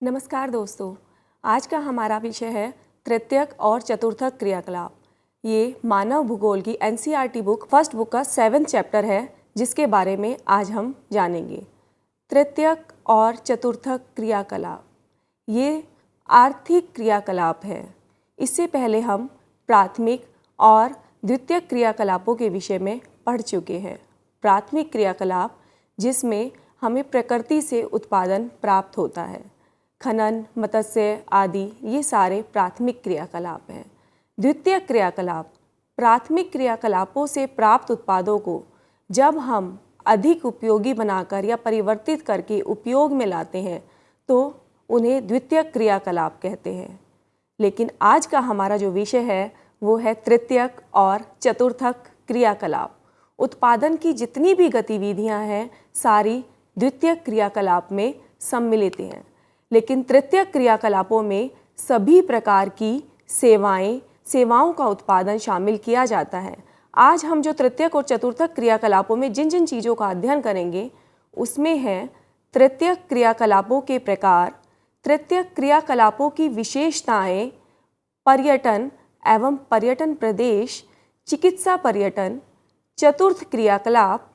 नमस्कार दोस्तों, आज का हमारा विषय है तृतीयक और चतुर्थक क्रियाकलाप। ये मानव भूगोल की एनसीईआरटी बुक फर्स्ट बुक का 7th चैप्टर है, जिसके बारे में आज हम जानेंगे। तृतीयक और चतुर्थक क्रियाकलाप ये आर्थिक क्रियाकलाप है। इससे पहले हम प्राथमिक और द्वितीयक क्रियाकलापों के विषय में पढ़ चुके हैं। प्राथमिक क्रियाकलाप जिसमें हमें प्रकृति से उत्पादन प्राप्त होता है, खनन, मत्स्य आदि, ये सारे प्राथमिक क्रियाकलाप हैं। द्वितीयक क्रियाकलाप प्राथमिक क्रियाकलापों से प्राप्त उत्पादों को जब हम अधिक उपयोगी बनाकर या परिवर्तित करके उपयोग में लाते हैं तो उन्हें द्वितीयक क्रियाकलाप कहते हैं। लेकिन आज का हमारा जो विषय है वो है तृतीयक और चतुर्थक क्रियाकलाप। उत्पादन की जितनी भी गतिविधियां हैं सारी द्वितीयक क्रियाकलाप में सम्मिलित हैं, लेकिन तृतीयक क्रियाकलापों में सभी प्रकार की सेवाओं का उत्पादन शामिल किया जाता है। आज हम जो तृतीयक और चतुर्थक क्रियाकलापों में जिन जिन चीज़ों का अध्ययन करेंगे उसमें है तृतीयक क्रियाकलापों के प्रकार, तृतीयक क्रियाकलापों की विशेषताएं, पर्यटन एवं पर्यटन प्रदेश, चिकित्सा पर्यटन, चतुर्थ क्रियाकलाप,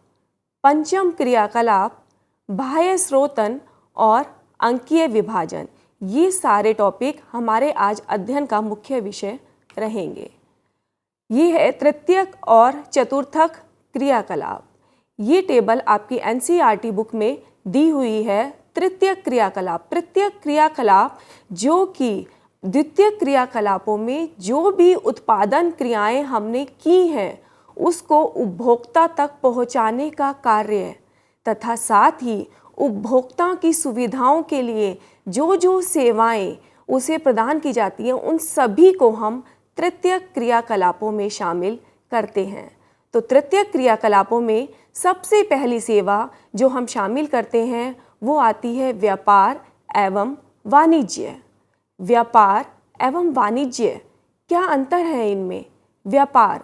पंचम क्रियाकलाप, बाह्य स्रोतन और अंकीय विभाजन। ये सारे टॉपिक हमारे आज अध्ययन का मुख्य विषय रहेंगे। ये है तृतीयक और चतुर्थक क्रियाकलाप। ये टेबल आपकी एनसीईआरटी बुक में दी हुई है। तृतीयक क्रियाकलाप जो कि द्वितीयक क्रियाकलापों में जो भी उत्पादन क्रियाएं हमने की हैं उसको उपभोक्ता तक पहुंचाने का कार्य तथा साथ ही उपभोक्ता की सुविधाओं के लिए जो जो सेवाएं उसे प्रदान की जाती हैं उन सभी को हम तृतीयक क्रियाकलापों में शामिल करते हैं। तो तृतीयक क्रियाकलापों में सबसे पहली सेवा जो हम शामिल करते हैं वो आती है व्यापार एवं वाणिज्य। व्यापार एवं वाणिज्य, क्या अंतर है इनमें? व्यापार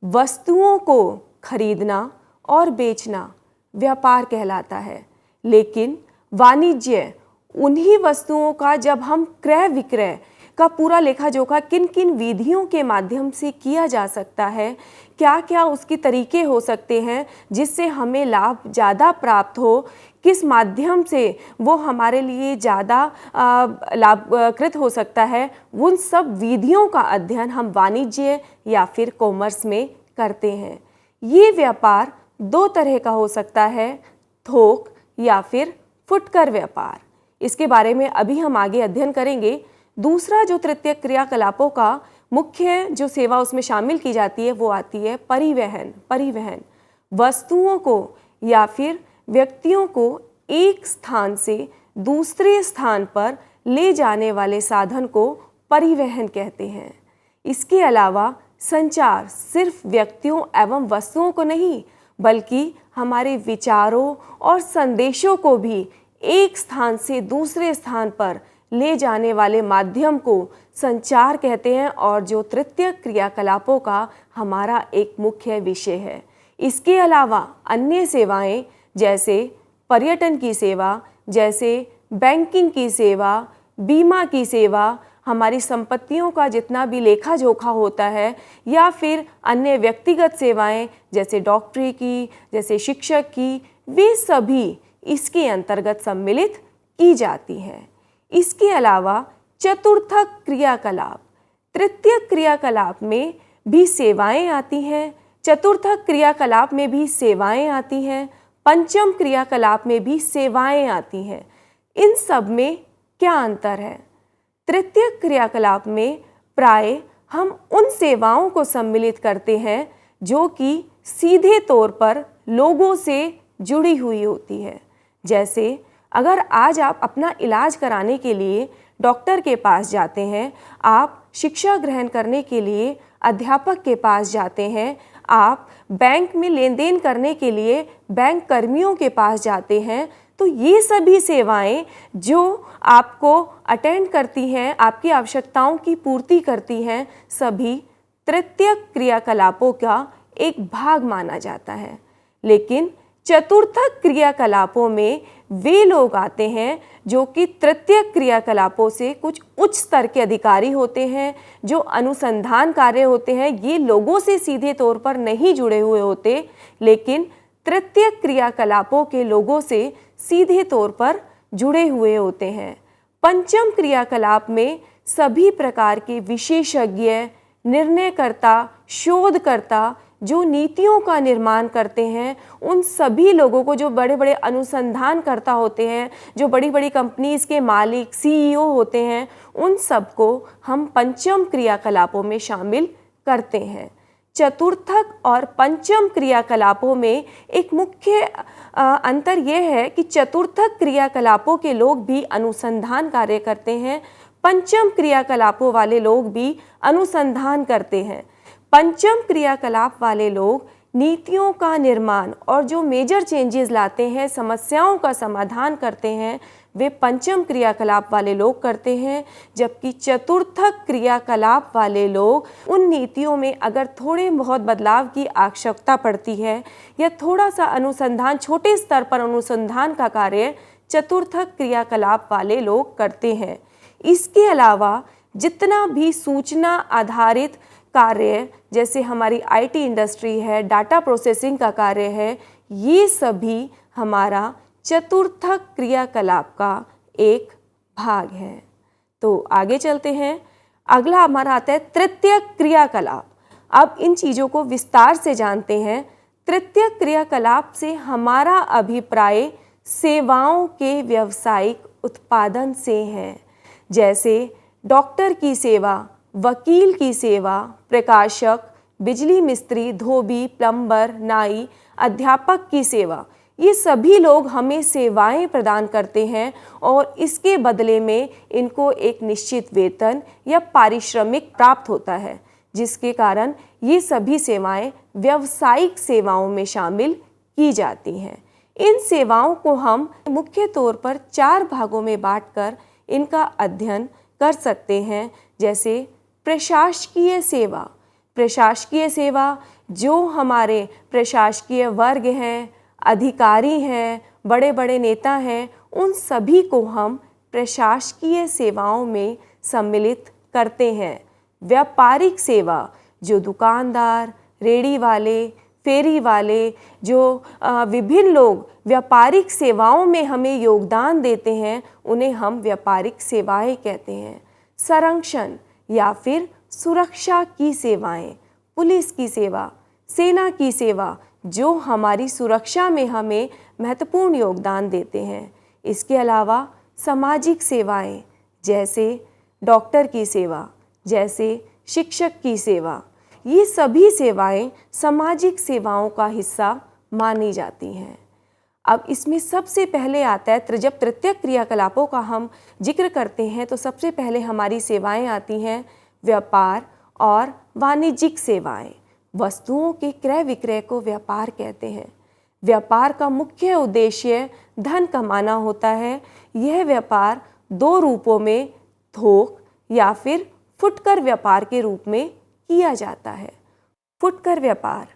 वस्तुओं को खरीदना और बेचना व्यापार कहलाता है, लेकिन वाणिज्य उन्हीं वस्तुओं का जब हम क्रय विक्रय का पूरा लेखा जोखा किन किन विधियों के माध्यम से किया जा सकता है, क्या क्या उसके तरीके हो सकते हैं जिससे हमें लाभ ज़्यादा प्राप्त हो, किस माध्यम से वो हमारे लिए ज़्यादा लाभकृत हो सकता है, उन सब विधियों का अध्ययन हम वाणिज्य या फिर कॉमर्स में करते हैं। ये व्यापार दो तरह का हो सकता है, थोक या फिर फुटकर व्यापार। इसके बारे में अभी हम आगे अध्ययन करेंगे। दूसरा जो तृतीयक क्रियाकलापों का मुख्य जो सेवा उसमें शामिल की जाती है वो आती है परिवहन वस्तुओं को या फिर व्यक्तियों को एक स्थान से दूसरे स्थान पर ले जाने वाले साधन को परिवहन कहते हैं। इसके अलावा संचार सिर्फ व्यक्तियों एवं वस्तुओं को नहीं बल्कि हमारे विचारों और संदेशों को भी एक स्थान से दूसरे स्थान पर ले जाने वाले माध्यम को संचार कहते हैं और जो तृतीयक क्रियाकलापों का हमारा एक मुख्य विषय है। इसके अलावा अन्य सेवाएं जैसे पर्यटन की सेवा, जैसे बैंकिंग की सेवा, बीमा की सेवा, हमारी संपत्तियों का जितना भी लेखा जोखा होता है, या फिर अन्य व्यक्तिगत सेवाएं जैसे डॉक्टरी की, जैसे शिक्षक की, वे सभी इसके अंतर्गत सम्मिलित की जाती हैं। इसके अलावा चतुर्थक क्रियाकलाप, तृतीयक क्रियाकलाप में भी सेवाएं आती हैं, चतुर्थक क्रियाकलाप में भी सेवाएं आती हैं, पंचम क्रियाकलाप में भी सेवाएं आती हैं। इन सब में क्या अंतर है? तृतीयक क्रियाकलाप में प्राय हम उन सेवाओं को सम्मिलित करते हैं जो कि सीधे तौर पर लोगों से जुड़ी हुई होती है। जैसे अगर आज आप अपना इलाज कराने के लिए डॉक्टर के पास जाते हैं, आप शिक्षा ग्रहण करने के लिए अध्यापक के पास जाते हैं, आप बैंक में लेन देन करने के लिए बैंक कर्मियों के पास जाते हैं, तो ये सभी सेवाएं जो आपको अटेंड करती हैं, आपकी आवश्यकताओं की पूर्ति करती हैं, सभी तृतीयक क्रियाकलापों का एक भाग माना जाता है। लेकिन चतुर्थक क्रियाकलापों में वे लोग आते हैं जो कि तृतीयक क्रियाकलापों से कुछ उच्च स्तर के अधिकारी होते हैं, जो अनुसंधान कार्य होते हैं। ये लोगों से सीधे तौर पर नहीं जुड़े हुए होते, लेकिन तृतीयक क्रियाकलापों के लोगों से सीधे तौर पर जुड़े हुए होते हैं। पंचम क्रियाकलाप में सभी प्रकार के विशेषज्ञ, निर्णयकर्ता, शोधकर्ता जो नीतियों का निर्माण करते हैं, उन सभी लोगों को, जो बड़े बड़े अनुसंधानकर्ता होते हैं, जो बड़ी बड़ी कंपनीज के मालिक, सीईओ होते हैं, उन सबको हम पंचम क्रियाकलापों में शामिल करते हैं। चतुर्थक और पंचम क्रियाकलापों में एक मुख्य अंतर यह है कि चतुर्थक क्रियाकलापों के लोग भी अनुसंधान कार्य करते हैं, पंचम क्रियाकलापों वाले लोग भी अनुसंधान करते हैं। पंचम क्रियाकलाप वाले लोग नीतियों का निर्माण और जो मेजर चेंजेस लाते हैं, समस्याओं का समाधान करते हैं, वे पंचम क्रियाकलाप वाले लोग करते हैं। जबकि चतुर्थक क्रियाकलाप वाले लोग उन नीतियों में अगर थोड़े बहुत बदलाव की आवश्यकता पड़ती है या थोड़ा सा अनुसंधान, छोटे स्तर पर अनुसंधान का कार्य चतुर्थक क्रियाकलाप वाले लोग करते हैं। इसके अलावा जितना भी सूचना आधारित कार्य, जैसे हमारी आईटी इंडस्ट्री है, डाटा प्रोसेसिंग का कार्य है, ये सभी हमारा चतुर्थक क्रियाकलाप का एक भाग है। तो आगे चलते हैं। अगला हमारा आता है तृतीयक क्रियाकलाप। अब इन चीज़ों को विस्तार से जानते हैं। तृतीयक क्रियाकलाप से हमारा अभिप्राय सेवाओं के व्यावसायिक उत्पादन से है, जैसे डॉक्टर की सेवा, वकील की सेवा, प्रकाशक, बिजली मिस्त्री, धोबी, प्लम्बर, नाई, अध्यापक की सेवा। ये सभी लोग हमें सेवाएं प्रदान करते हैं और इसके बदले में इनको एक निश्चित वेतन या पारिश्रमिक प्राप्त होता है, जिसके कारण ये सभी सेवाएं व्यावसायिक सेवाओं में शामिल की जाती हैं। इन सेवाओं को हम मुख्य तौर पर 4 भागों में बांटकर इनका अध्ययन कर सकते हैं, जैसे प्रशासकीय सेवा। प्रशासकीय सेवा जो हमारे प्रशासकीय वर्ग हैं, अधिकारी हैं, बड़े बड़े नेता हैं, उन सभी को हम प्रशासकीय सेवाओं में सम्मिलित करते हैं। व्यापारिक सेवा जो दुकानदार, रेड़ी वाले, फेरी वाले, जो विभिन्न लोग व्यापारिक सेवाओं में हमें योगदान देते हैं, उन्हें हम व्यापारिक सेवाएं कहते हैं। संरक्षण या फिर सुरक्षा की सेवाएं, पुलिस की सेवा, सेना की सेवा जो हमारी सुरक्षा में हमें महत्वपूर्ण योगदान देते हैं। इसके अलावा सामाजिक सेवाएं, जैसे डॉक्टर की सेवा, जैसे शिक्षक की सेवा, ये सभी सेवाएं सामाजिक सेवाओं का हिस्सा मानी जाती हैं। अब इसमें सबसे पहले आता है, जब तृतीयक क्रियाकलापों का हम जिक्र करते हैं तो सबसे पहले हमारी सेवाएं आती हैं व्यापार और वाणिज्यिक सेवाएं। वस्तुओं के क्रय विक्रय को व्यापार कहते हैं। व्यापार का मुख्य उद्देश्य धन कमाना होता है। यह व्यापार 2 रूपों में, थोक या फिर फुटकर व्यापार के रूप में किया जाता है। फुटकर व्यापार,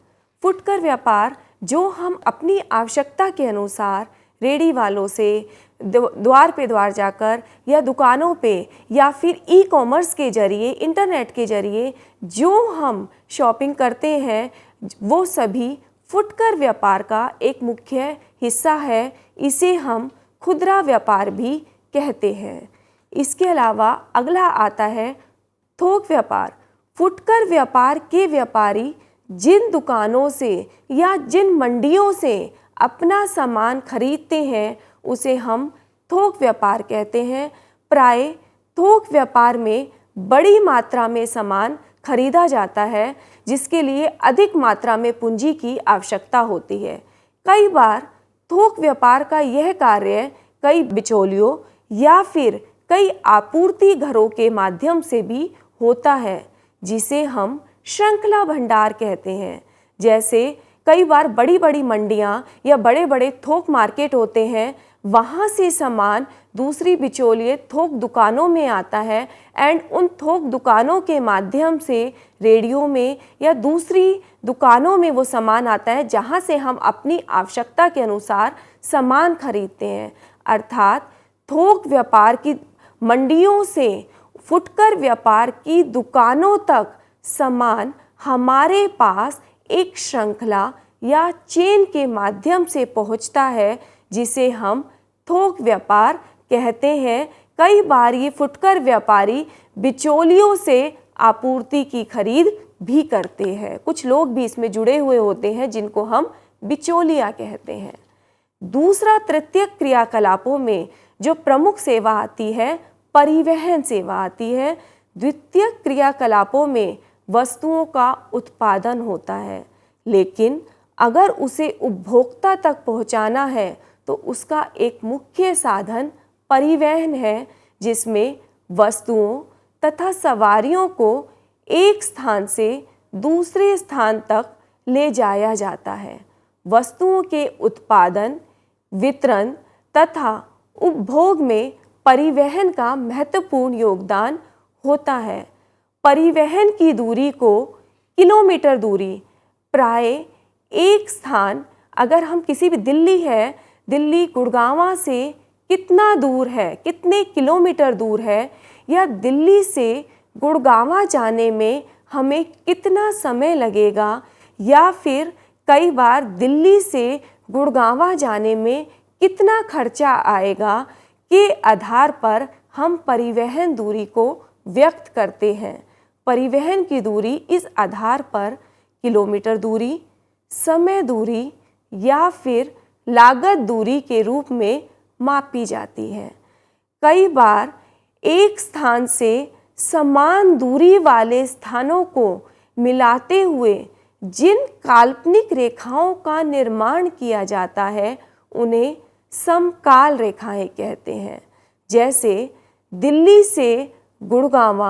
फुटकर व्यापार जो हम अपनी आवश्यकता के अनुसार रेडी वालों से द्वार पे द्वार जाकर या दुकानों पे या फिर ई कॉमर्स के जरिए, इंटरनेट के जरिए जो हम शॉपिंग करते हैं, वो सभी फुटकर व्यापार का एक मुख्य हिस्सा है। इसे हम खुदरा व्यापार भी कहते हैं। इसके अलावा अगला आता है थोक व्यापार। फुटकर व्यापार के व्यापारी जिन दुकानों से या जिन मंडियों से अपना सामान खरीदते हैं, उसे हम थोक व्यापार कहते हैं। प्राय थोक व्यापार में बड़ी मात्रा में सामान खरीदा जाता है, जिसके लिए अधिक मात्रा में पूंजी की आवश्यकता होती है। कई बार थोक व्यापार का यह कार्य कई बिचौलियों या फिर कई आपूर्ति घरों के माध्यम से भी होता है, जिसे हम श्रृंखला भंडार कहते हैं। जैसे कई बार बड़ी बड़ी मंडियां या बड़े बड़े थोक मार्केट होते हैं, वहाँ से सामान दूसरी बिचौलिए थोक दुकानों में आता है एंड उन थोक दुकानों के माध्यम से रेडियो में या दूसरी दुकानों में वो सामान आता है जहाँ से हम अपनी आवश्यकता के अनुसार सामान खरीदते हैं। अर्थात थोक व्यापार की मंडियों से फुटकर व्यापार की दुकानों तक सामान हमारे पास एक श्रृंखला या चेन के माध्यम से पहुंचता है, जिसे हम थोक व्यापार कहते हैं। कई बार ये फुटकर व्यापारी बिचौलियों से आपूर्ति की खरीद भी करते हैं। कुछ लोग भी इसमें जुड़े हुए होते हैं जिनको हम बिचौलिया कहते हैं। दूसरा तृतीयक क्रियाकलापों में जो प्रमुख सेवा आती है, परिवहन सेवा आती है। द्वितीयक क्रियाकलापों में वस्तुओं का उत्पादन होता है, लेकिन अगर उसे उपभोक्ता तक पहुंचाना है तो उसका एक मुख्य साधन परिवहन है, जिसमें वस्तुओं तथा सवारियों को एक स्थान से दूसरे स्थान तक ले जाया जाता है। वस्तुओं के उत्पादन, वितरण तथा उपभोग में परिवहन का महत्वपूर्ण योगदान होता है। परिवहन की दूरी को किलोमीटर दूरी, प्राय एक स्थान, अगर हम किसी भी दिल्ली गुड़गांव से कितना दूर है, कितने किलोमीटर दूर है, या दिल्ली से गुड़गांव जाने में हमें कितना समय लगेगा, या फिर कई बार दिल्ली से गुड़गांव जाने में कितना खर्चा आएगा के आधार पर हम परिवहन दूरी को व्यक्त करते हैं। परिवहन की दूरी इस आधार पर किलोमीटर दूरी, समय दूरी या फिर लागत दूरी के रूप में मापी जाती है। कई बार एक स्थान से समान दूरी वाले स्थानों को मिलाते हुए जिन काल्पनिक रेखाओं का निर्माण किया जाता है उन्हें समकाल रेखाएं कहते हैं। जैसे दिल्ली से गुड़गांव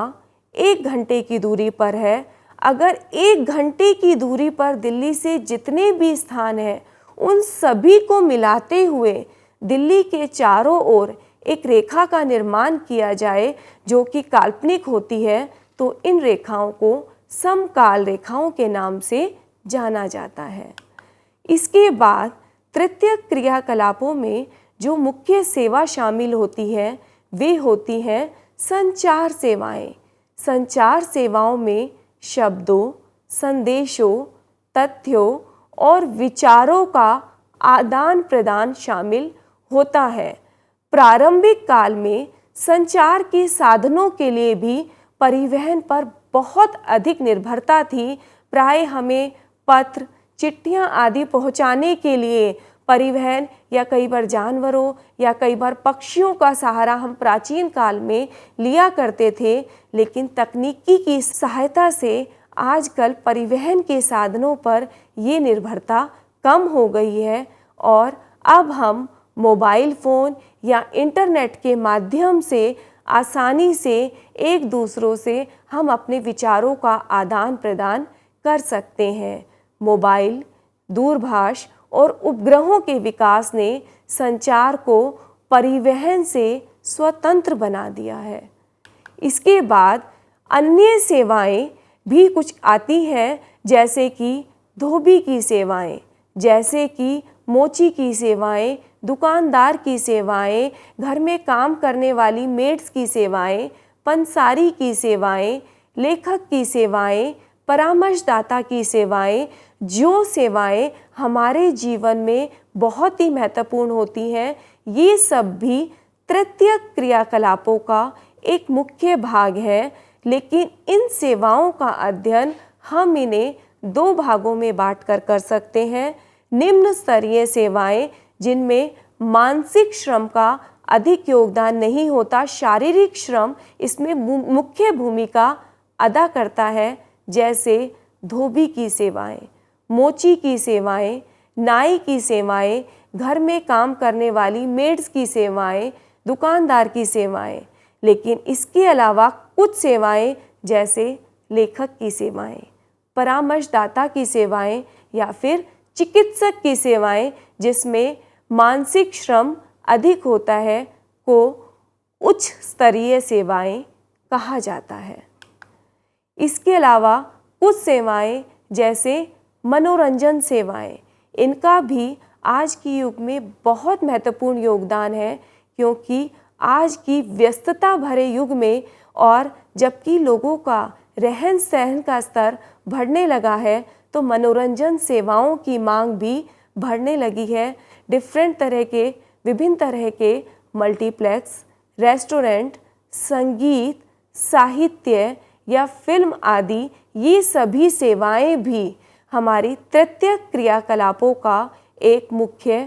1 घंटे की दूरी पर है। अगर 1 घंटे की दूरी पर दिल्ली से जितने भी स्थान हैं उन सभी को मिलाते हुए दिल्ली के चारों ओर एक रेखा का निर्माण किया जाए जो कि काल्पनिक होती है, तो इन रेखाओं को समकाल रेखाओं के नाम से जाना जाता है। इसके बाद तृतीयक क्रियाकलापों में जो मुख्य सेवा शामिल होती है वे होती हैं संचार सेवाएं। संचार सेवाओं में शब्दों, संदेशों, तथ्यों और विचारों का आदान प्रदान शामिल होता है। प्रारंभिक काल में संचार के साधनों के लिए भी परिवहन पर बहुत अधिक निर्भरता थी। प्राय हमें पत्र, चिट्ठियाँ आदि पहुँचाने के लिए परिवहन या कई बार जानवरों या कई बार पक्षियों का सहारा हम प्राचीन काल में लिया करते थे, लेकिन तकनीकी की सहायता से आजकल परिवहन के साधनों पर ये निर्भरता कम हो गई है और अब हम मोबाइल फ़ोन या इंटरनेट के माध्यम से आसानी से एक दूसरों से हम अपने विचारों का आदान प्रदान कर सकते हैं। मोबाइल, दूरभाष और उपग्रहों के विकास ने संचार को परिवहन से स्वतंत्र बना दिया है। इसके बाद अन्य सेवाएं भी कुछ आती हैं, जैसे कि धोबी की सेवाएं, जैसे कि मोची की सेवाएं, दुकानदार की सेवाएं, घर में काम करने वाली मेड्स की सेवाएं, पंसारी की सेवाएं, लेखक की सेवाएं, परामर्शदाता की सेवाएं, जो सेवाएं हमारे जीवन में बहुत ही महत्वपूर्ण होती हैं, ये सब भी तृतीयक क्रियाकलापों का एक मुख्य भाग है। लेकिन इन सेवाओं का अध्ययन हम इन्हें 2 भागों में बांटकर कर सकते हैं। निम्न स्तरीय सेवाएं, जिनमें मानसिक श्रम का अधिक योगदान नहीं होता, शारीरिक श्रम इसमें मुख्य भूमिका अदा करता है, जैसे धोबी की सेवाएं, मोची की सेवाएं, नाई की सेवाएं, घर में काम करने वाली मेड्स की सेवाएं, दुकानदार की सेवाएं। लेकिन इसके अलावा कुछ सेवाएं जैसे लेखक की सेवाएं, परामर्शदाता की सेवाएं या फिर चिकित्सक की सेवाएं, जिसमें मानसिक श्रम अधिक होता है, को उच्च स्तरीय सेवाएं कहा जाता है। इसके अलावा कुछ सेवाएं जैसे मनोरंजन सेवाएं, इनका भी आज के युग में बहुत महत्वपूर्ण योगदान है, क्योंकि आज की व्यस्तता भरे युग में और जबकि लोगों का रहन सहन का स्तर बढ़ने लगा है, तो मनोरंजन सेवाओं की मांग भी बढ़ने लगी है। विभिन्न तरह के मल्टीप्लेक्स, रेस्टोरेंट, संगीत, साहित्य या फिल्म आदि, ये सभी सेवाएं भी हमारी तृतीय क्रियाकलापों का एक मुख्य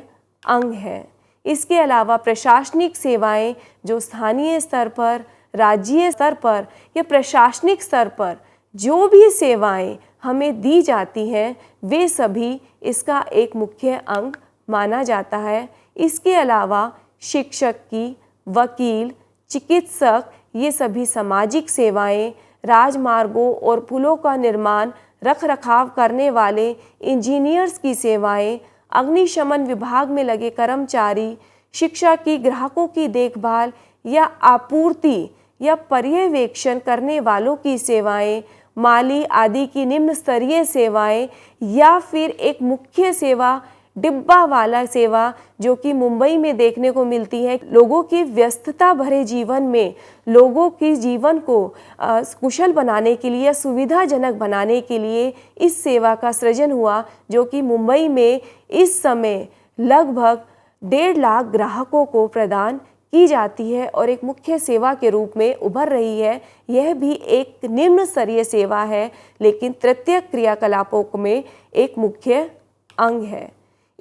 अंग है। इसके अलावा प्रशासनिक सेवाएं, जो स्थानीय स्तर पर, राज्य स्तर पर या प्रशासनिक स्तर पर जो भी सेवाएं हमें दी जाती हैं, वे सभी इसका एक मुख्य अंग माना जाता है। इसके अलावा शिक्षक की, वकील, चिकित्सक, ये सभी सामाजिक सेवाएं, राजमार्गों और पुलों का निर्माण रख रखाव करने वाले इंजीनियर्स की सेवाएं, अग्निशमन विभाग में लगे कर्मचारी, शिक्षा की, ग्राहकों की देखभाल या आपूर्ति या पर्यवेक्षण करने वालों की सेवाएं, माली आदि की निम्न स्तरीय सेवाएं, या फिर एक मुख्य सेवा डिब्बा वाला सेवा जो कि मुंबई में देखने को मिलती है। लोगों की व्यस्तता भरे जीवन में लोगों के जीवन को कुशल बनाने के लिए, सुविधाजनक बनाने के लिए इस सेवा का सृजन हुआ, जो कि मुंबई में इस समय लगभग 1.5 लाख ग्राहकों को प्रदान की जाती है और एक मुख्य सेवा के रूप में उभर रही है। यह भी एक निम्न स्तरीय सेवा है, लेकिन तृतीय क्रियाकलापों में एक मुख्य अंग है।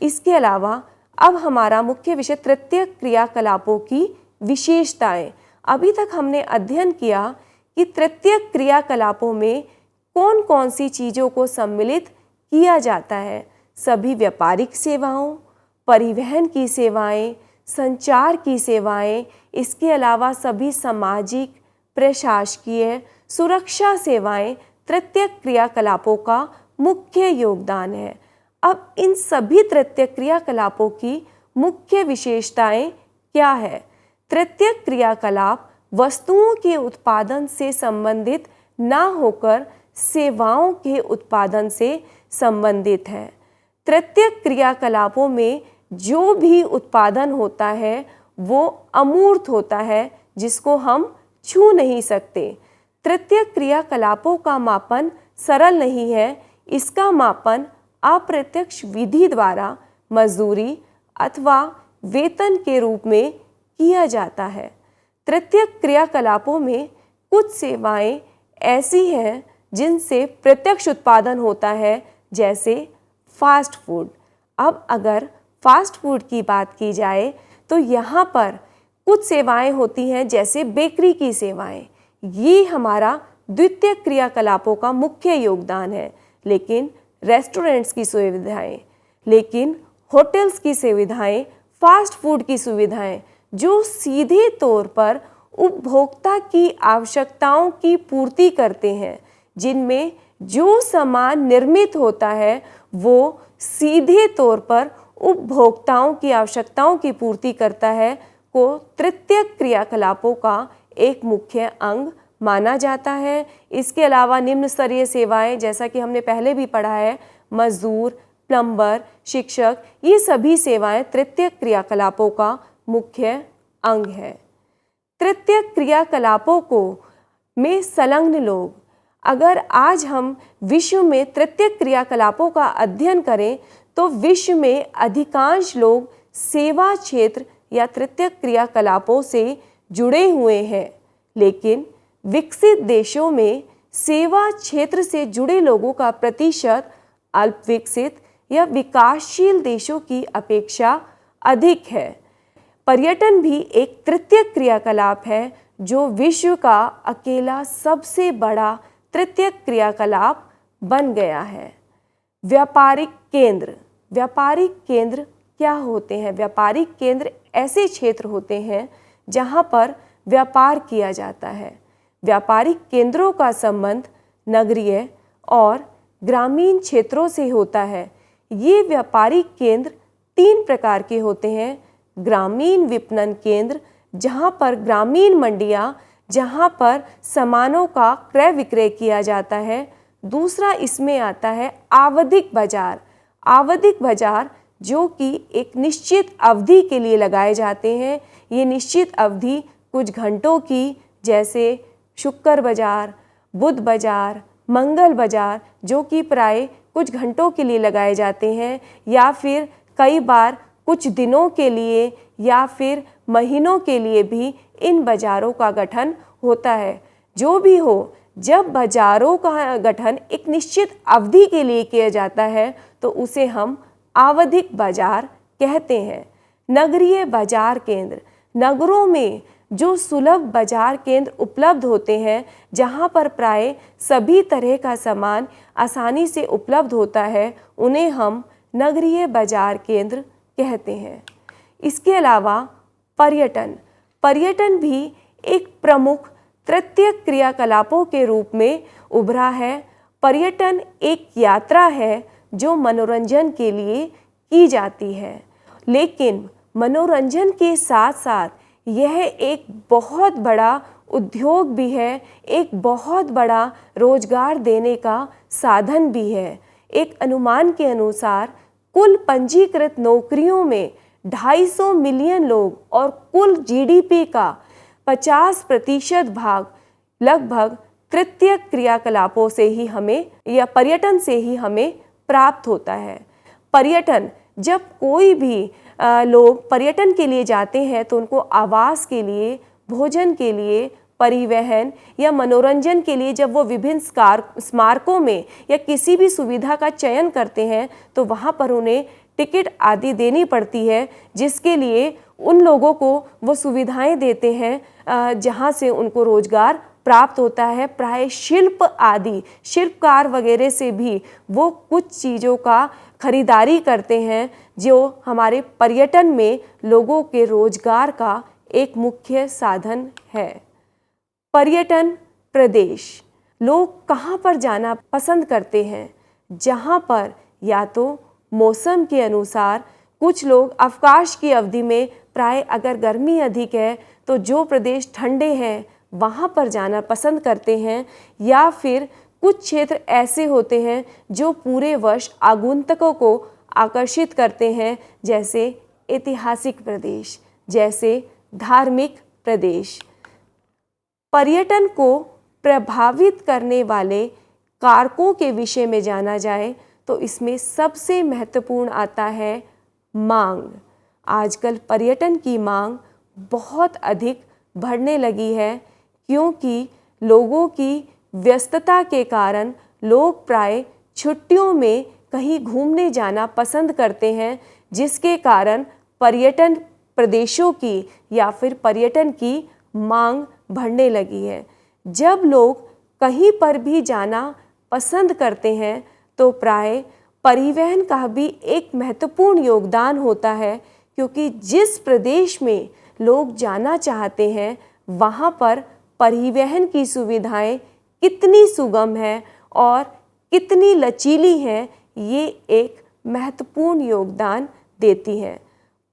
इसके अलावा अब हमारा मुख्य विषय तृतीय क्रियाकलापों की विशेषताएं। अभी तक हमने अध्ययन किया कि तृतीय क्रियाकलापों में कौन कौन सी चीज़ों को सम्मिलित किया जाता है। सभी व्यापारिक सेवाओं, परिवहन की सेवाएं, संचार की सेवाएं, इसके अलावा सभी सामाजिक, प्रशासकीय, सुरक्षा सेवाएं तृतीय क्रियाकलापों का मुख्य योगदान है। अब इन सभी तृतीय क्रियाकलापों की मुख्य विशेषताएं क्या है? तृतीय क्रियाकलाप वस्तुओं के उत्पादन से संबंधित ना होकर सेवाओं के उत्पादन से संबंधित है। तृतीय क्रियाकलापों में जो भी उत्पादन होता है वो अमूर्त होता है, जिसको हम छू नहीं सकते। तृतीय क्रियाकलापों का मापन सरल नहीं है। इसका मापन अप्रत्यक्ष विधि द्वारा मजदूरी अथवा वेतन के रूप में किया जाता है। तृतीय क्रियाकलापों में कुछ सेवाएं ऐसी हैं जिनसे प्रत्यक्ष उत्पादन होता है, जैसे फास्ट फूड। अब अगर फास्ट फूड की बात की जाए तो यहाँ पर कुछ सेवाएं होती हैं, जैसे बेकरी की सेवाएं। ये हमारा द्वितीय क्रियाकलापों का मुख्य योगदान है। लेकिन रेस्टोरेंट्स की सुविधाएं, लेकिन होटल्स की सुविधाएं, फास्ट फूड की सुविधाएं जो सीधे तौर पर उपभोक्ता की आवश्यकताओं की पूर्ति करते हैं, जिनमें जो सामान निर्मित होता है वो सीधे तौर पर उपभोक्ताओं की आवश्यकताओं की पूर्ति करता है, को तृतीय क्रियाकलापों का एक मुख्य अंग माना जाता है। इसके अलावा निम्न स्तरीय सेवाएं, जैसा कि हमने पहले भी पढ़ा है, मजदूर, प्लम्बर, शिक्षक, ये सभी सेवाएं तृतीय क्रियाकलापों का मुख्य अंग है। तृतीय क्रियाकलापों को में संलग्न लोग, अगर आज हम विश्व में तृतीय क्रियाकलापों का अध्ययन करें तो विश्व में अधिकांश लोग सेवा क्षेत्र या तृतीय क्रियाकलापों से जुड़े हुए हैं, लेकिन विकसित देशों में सेवा क्षेत्र से जुड़े लोगों का प्रतिशत अल्प विकसित या विकासशील देशों की अपेक्षा अधिक है। पर्यटन भी एक तृतीय क्रियाकलाप है, जो विश्व का अकेला सबसे बड़ा तृतीय क्रियाकलाप बन गया है। व्यापारिक केंद्र। व्यापारिक केंद्र क्या होते हैं? व्यापारिक केंद्र ऐसे क्षेत्र होते हैं जहां पर व्यापार किया जाता है। व्यापारिक केंद्रों का संबंध नगरीय और ग्रामीण क्षेत्रों से होता है। ये व्यापारिक केंद्र 3 प्रकार के होते हैं। ग्रामीण विपणन केंद्र, जहाँ पर ग्रामीण मंडियाँ, जहाँ पर सामानों का क्रय विक्रय किया जाता है। दूसरा इसमें आता है आवधिक बाजार। आवधिक बाजार जो कि एक निश्चित अवधि के लिए लगाए जाते हैं। ये निश्चित अवधि कुछ घंटों की, जैसे शुक्र बाजार, बुध बाजार, मंगल बाजार, जो कि प्राय कुछ घंटों के लिए लगाए जाते हैं, या फिर कई बार कुछ दिनों के लिए या फिर महीनों के लिए भी इन बाज़ारों का गठन होता है। जो भी हो, जब बाज़ारों का गठन एक निश्चित अवधि के लिए किया जाता है तो उसे हम आवधिक बाजार कहते हैं। नगरीय बाजार केंद्र, नगरों में जो सुलभ बाजार केंद्र उपलब्ध होते हैं, जहां पर प्राय सभी तरह का सामान आसानी से उपलब्ध होता है, उन्हें हम नगरीय बाजार केंद्र कहते हैं। इसके अलावा पर्यटन, पर्यटन भी एक प्रमुख तृतीय क्रियाकलापों के रूप में उभरा है। पर्यटन एक यात्रा है जो मनोरंजन के लिए की जाती है, लेकिन मनोरंजन के साथ साथ यह एक बहुत बड़ा उद्योग भी है, एक बहुत बड़ा रोजगार देने का साधन भी है। एक अनुमान के अनुसार कुल पंजीकृत नौकरियों में 250 मिलियन लोग और कुल जीडीपी का 50% भाग लगभग तृतीय क्रियाकलापों से ही हमें या पर्यटन से ही हमें प्राप्त होता है। पर्यटन, जब कोई भी लोग पर्यटन के लिए जाते हैं तो उनको आवास के लिए, भोजन के लिए, परिवहन या मनोरंजन के लिए जब वो विभिन्न स्मारकों में या किसी भी सुविधा का चयन करते हैं तो वहाँ पर उन्हें टिकट आदि देनी पड़ती है, जिसके लिए उन लोगों को वो सुविधाएं देते हैं जहाँ से उनको रोजगार प्राप्त होता है। प्राय शिल्प आदि, शिल्पकार वगैरह से भी वो कुछ चीज़ों का खरीदारी करते हैं, जो हमारे पर्यटन में लोगों के रोजगार का एक मुख्य साधन है। पर्यटन प्रदेश, लोग कहाँ पर जाना पसंद करते हैं? जहाँ पर या तो मौसम के अनुसार, कुछ लोग अवकाश की अवधि में, प्राय अगर गर्मी अधिक है तो जो प्रदेश ठंडे हैं वहाँ पर जाना पसंद करते हैं, या फिर कुछ क्षेत्र ऐसे होते हैं जो पूरे वर्ष आगंतुकों को आकर्षित करते हैं, जैसे ऐतिहासिक प्रदेश, जैसे धार्मिक प्रदेश। पर्यटन को प्रभावित करने वाले कारकों के विषय में जाना जाए तो इसमें सबसे महत्वपूर्ण आता है मांग। आजकल पर्यटन की मांग बहुत अधिक बढ़ने लगी है, क्योंकि लोगों की व्यस्तता के कारण लोग प्राय छुट्टियों में कहीं घूमने जाना पसंद करते हैं, जिसके कारण पर्यटन प्रदेशों की या फिर पर्यटन की मांग बढ़ने लगी है। जब लोग कहीं पर भी जाना पसंद करते हैं तो प्राय परिवहन का भी एक महत्वपूर्ण योगदान होता है, क्योंकि जिस प्रदेश में लोग जाना चाहते हैं वहाँ पर परिवहन की सुविधाएं कितनी सुगम है और कितनी लचीली हैं, ये एक महत्वपूर्ण योगदान देती हैं।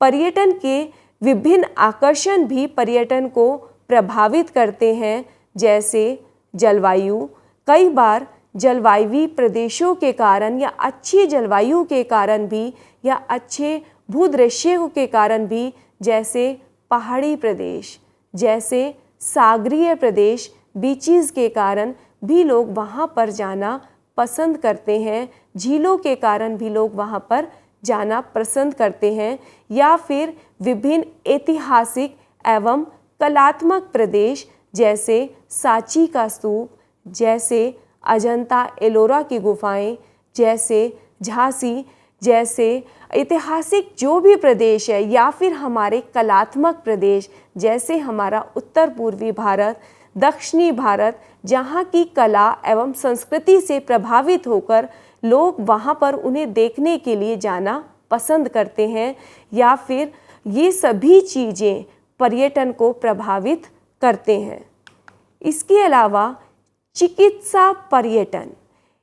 पर्यटन के विभिन्न आकर्षण भी पर्यटन को प्रभावित करते हैं, जैसे जलवायु। कई बार जलवायु प्रदेशों के कारण या अच्छी जलवायु के कारण भी या अच्छे भूदृश्यों के कारण भी, जैसे पहाड़ी प्रदेश, जैसे सागरीय प्रदेश, बीचीज़ के कारण भी लोग वहाँ पर जाना पसंद करते हैं। झीलों के कारण भी लोग वहाँ पर जाना पसंद करते हैं, या फिर विभिन्न ऐतिहासिक एवं कलात्मक प्रदेश, जैसे सांची का स्तूप, जैसे अजंता एलोरा की गुफाएं, जैसे झांसी, जैसे ऐतिहासिक जो भी प्रदेश है, या फिर हमारे कलात्मक प्रदेश जैसे हमारा उत्तर पूर्वी भारत, दक्षिणी भारत, जहाँ की कला एवं संस्कृति से प्रभावित होकर लोग वहाँ पर उन्हें देखने के लिए जाना पसंद करते हैं, या फिर ये सभी चीज़ें पर्यटन को प्रभावित करते हैं। इसके अलावा चिकित्सा पर्यटन,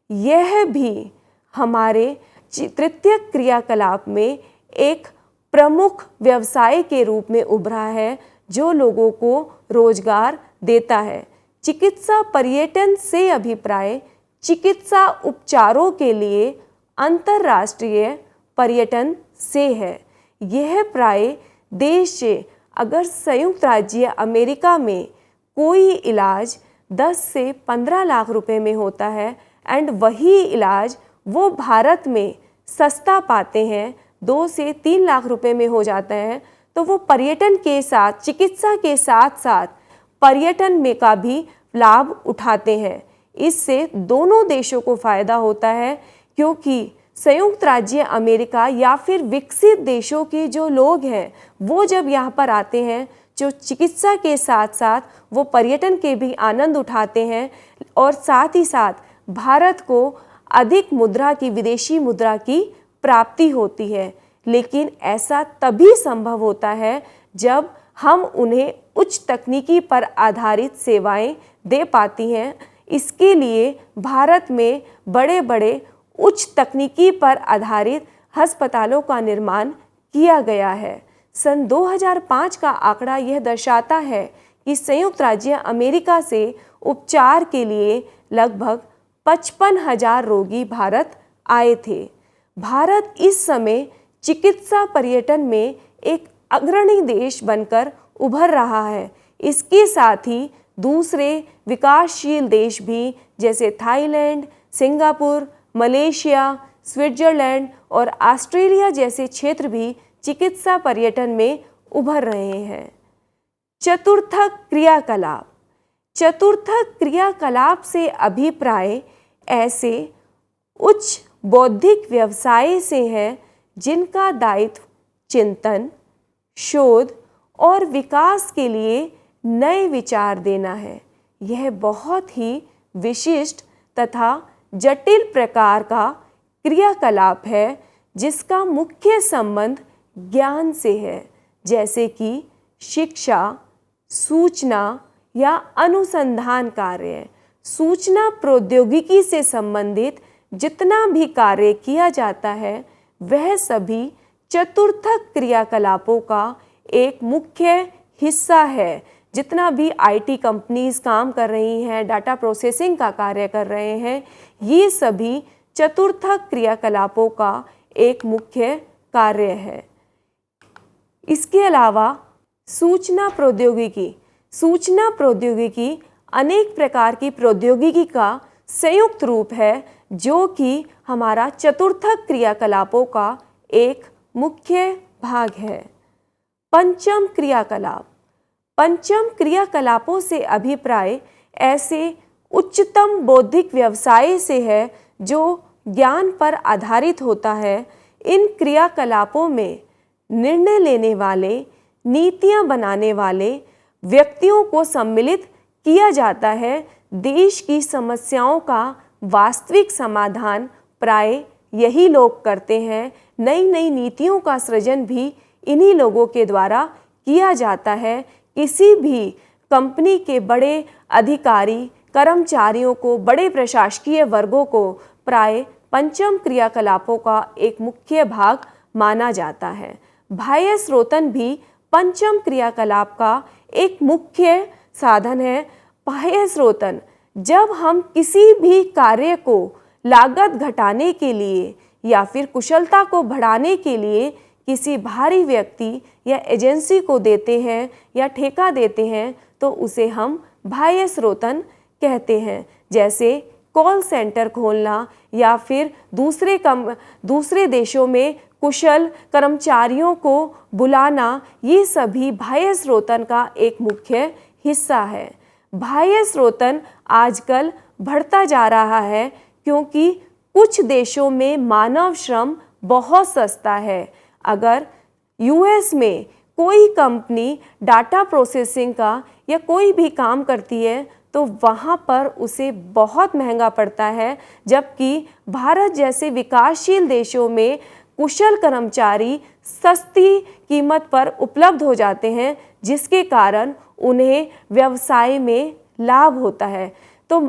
यह भी हमारे तृतीय क्रियाकलाप में एक प्रमुख व्यवसाय के रूप में उभरा है, जो लोगों को रोजगार देता है। चिकित्सा पर्यटन से अभिप्राय चिकित्सा उपचारों के लिए अंतर्राष्ट्रीय पर्यटन से है। यह प्राय देश से अगर संयुक्त राज्य अमेरिका में कोई इलाज 10 से 15 लाख रुपए में होता है एंड वही इलाज वो भारत में सस्ता पाते हैं, 2 से 3 लाख रुपए में हो जाता है, तो वो पर्यटन के साथ, चिकित्सा के साथ साथ पर्यटन में का भी लाभ उठाते हैं। इससे दोनों देशों को फ़ायदा होता है, क्योंकि संयुक्त राज्य अमेरिका या फिर विकसित देशों के जो लोग हैं वो जब यहाँ पर आते हैं, जो चिकित्सा के साथ साथ वो पर्यटन के भी आनंद उठाते हैं और साथ ही साथ भारत को अधिक मुद्रा की, विदेशी मुद्रा की प्राप्ति होती है। लेकिन ऐसा तभी संभव होता है जब हम उन्हें उच्च तकनीकी पर आधारित सेवाएं दे पाती हैं। इसके लिए भारत में बड़े बड़े उच्च तकनीकी पर आधारित अस्पतालों का निर्माण किया गया है। सन 2005 का आंकड़ा यह दर्शाता है कि संयुक्त राज्य अमेरिका से उपचार के लिए लगभग 55,000 रोगी भारत आए थे। भारत इस समय चिकित्सा पर्यटन में एक अग्रणी देश बनकर उभर रहा है। इसके साथ ही दूसरे विकासशील देश भी जैसे थाईलैंड, सिंगापुर, मलेशिया, स्विट्जरलैंड और ऑस्ट्रेलिया जैसे क्षेत्र भी चिकित्सा पर्यटन में उभर रहे हैं। चतुर्थक क्रियाकलाप। चतुर्थक क्रियाकलाप से अभिप्राय ऐसे उच्च बौद्धिक व्यवसाय से है जिनका दायित्व चिंतन, शोध और विकास के लिए नए विचार देना है। यह बहुत ही विशिष्ट तथा जटिल प्रकार का क्रियाकलाप है जिसका मुख्य संबंध ज्ञान से है, जैसे कि शिक्षा, सूचना या अनुसंधान कार्य। सूचना प्रौद्योगिकी से संबंधित जितना भी कार्य किया जाता है वह सभी चतुर्थक क्रियाकलापों का एक मुख्य हिस्सा है। जितना भी आईटी कंपनीज काम कर रही हैं, डाटा प्रोसेसिंग का कार्य कर रहे हैं, ये सभी चतुर्थक क्रियाकलापों का एक मुख्य कार्य है। इसके अलावा सूचना प्रौद्योगिकी अनेक प्रकार की प्रौद्योगिकी का संयुक्त रूप है जो कि हमारा चतुर्थक क्रियाकलापों का एक मुख्य भाग है। पंचम क्रियाकलाप। पंचम क्रियाकलापों से अभिप्राय ऐसे उच्चतम बौद्धिक व्यवसाय से है जो ज्ञान पर आधारित होता है। इन क्रियाकलापों में निर्णय लेने वाले, नीतियां बनाने वाले व्यक्तियों को सम्मिलित किया जाता है। देश की समस्याओं का वास्तविक समाधान प्राय यही लोग करते हैं। नई नई नीतियों का सृजन भी इन्हीं लोगों के द्वारा किया जाता है। किसी भी कंपनी के बड़े अधिकारी, कर्मचारियों को, बड़े प्रशासकीय वर्गों को प्राय पंचम क्रियाकलापों का एक मुख्य भाग माना जाता है। बाह्य स्रोतन भी पंचम क्रियाकलाप का एक मुख्य साधन है। बाह्य स्रोतन, जब हम किसी भी कार्य को लागत घटाने के लिए या फिर कुशलता को बढ़ाने के लिए किसी बाहरी व्यक्ति या एजेंसी को देते हैं या ठेका देते हैं तो उसे हम बाह्य स्रोतन कहते हैं। जैसे कॉल सेंटर खोलना या फिर दूसरे देशों में कुशल कर्मचारियों को बुलाना, ये सभी बाह्य स्रोतन का एक मुख्य हिस्सा है। बाह्य स्रोतन आजकल बढ़ता जा रहा है क्योंकि कुछ देशों में मानव श्रम बहुत सस्ता है। अगर यूएस में कोई कंपनी डाटा प्रोसेसिंग का या कोई भी काम करती है तो वहाँ पर उसे बहुत महंगा पड़ता है, जबकि भारत जैसे विकासशील देशों में कुशल कर्मचारी सस्ती कीमत पर उपलब्ध हो जाते हैं, जिसके कारण उन्हें व्यवसाय में लाभ होता है। तो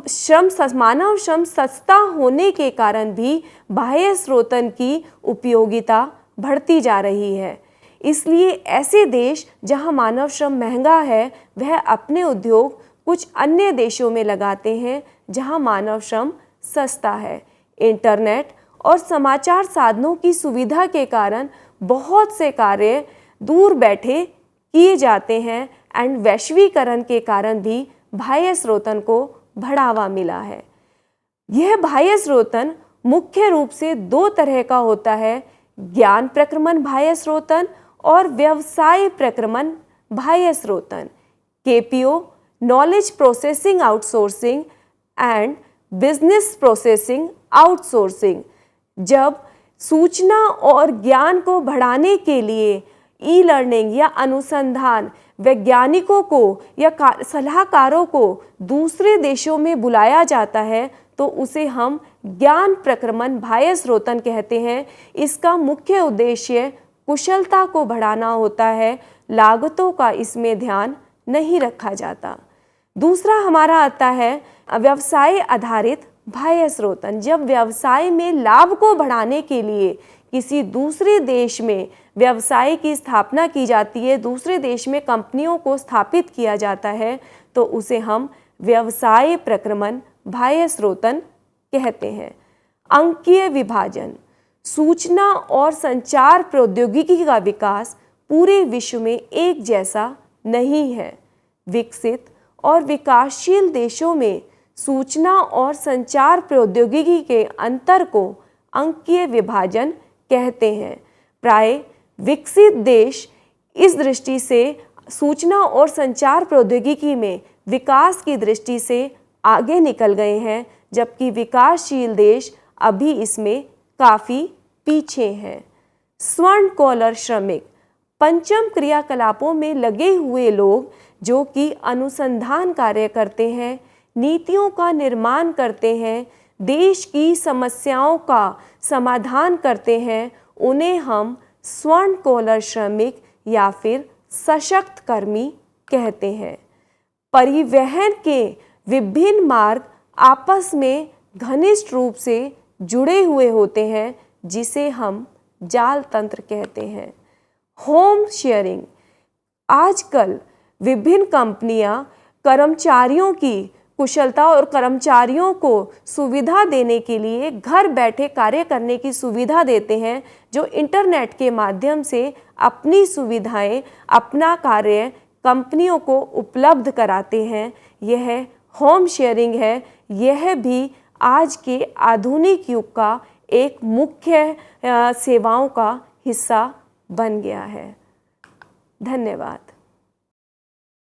मानव श्रम सस्ता होने के कारण भी बाह्य स्रोतन की उपयोगिता बढ़ती जा रही है। इसलिए ऐसे देश जहां मानव श्रम महंगा है वह अपने उद्योग कुछ अन्य देशों में लगाते हैं जहां मानव श्रम सस्ता है। इंटरनेट और समाचार साधनों की सुविधा के कारण बहुत से कार्य दूर बैठे किए जाते हैं एंड वैश्वीकरण के कारण भी बाह्य स्रोतन को बढ़ावा मिला है। यह बाह्य स्रोतन मुख्य रूप से दो तरह का होता है, ज्ञान प्रक्रमण बाह्य स्रोतन और व्यवसाय प्रक्रमण बाह्य स्रोतन। KPO knowledge processing outsourcing and business processing outsourcing. जब सूचना और ज्ञान को बढ़ाने के लिए ई लर्निंग या अनुसंधान वैज्ञानिकों को या सलाहकारों को दूसरे देशों में बुलाया जाता है तो उसे हम ज्ञान प्रक्रमण बाह्य स्रोतन कहते हैं। इसका मुख्य उद्देश्य कुशलता को बढ़ाना होता है, लागतों का इसमें ध्यान नहीं रखा जाता। दूसरा हमारा आता है व्यवसाय आधारित बाह्य स्रोतन। जब व्यवसाय में लाभ को बढ़ाने के लिए किसी दूसरे देश में व्यवसाय की स्थापना की जाती है, दूसरे देश में कंपनियों को स्थापित किया जाता है, तो उसे हम व्यवसाय प्रक्रमण बाह्य स्रोतन कहते हैं। अंकीय विभाजन। सूचना और संचार प्रौद्योगिकी का विकास पूरे विश्व में एक जैसा नहीं है। विकसित और विकासशील देशों में सूचना और संचार प्रौद्योगिकी के अंतर को अंकीय विभाजन कहते हैं। प्राय विकसित देश इस दृष्टि से सूचना और संचार प्रौद्योगिकी में विकास की दृष्टि से आगे निकल गए हैं, जबकि विकासशील देश अभी इसमें काफ़ी पीछे हैं। स्वर्ण कॉलर श्रमिक। पंचम क्रियाकलापों में लगे हुए लोग जो कि अनुसंधान कार्य करते हैं, नीतियों का निर्माण करते हैं, देश की समस्याओं का समाधान करते हैं, उन्हें हम स्वर्ण कॉलर श्रमिक या फिर सशक्त कर्मी कहते हैं। परिवहन के विभिन्न मार्ग आपस में घनिष्ठ रूप से जुड़े हुए होते हैं, जिसे हम जाल तंत्र कहते हैं। Home sharing. आजकल विभिन्न कंपनियां कर्मचारियों की कुशलता और कर्मचारियों को सुविधा देने के लिए घर बैठे कार्य करने की सुविधा देते हैं, जो इंटरनेट के माध्यम से अपनी सुविधाएं, अपना कार्य कंपनियों को उपलब्ध कराते हैं। यह होम शेयरिंग है। यह भी आज के आधुनिक युग का एक मुख्य सेवाओं का हिस्सा बन गया है। धन्यवाद।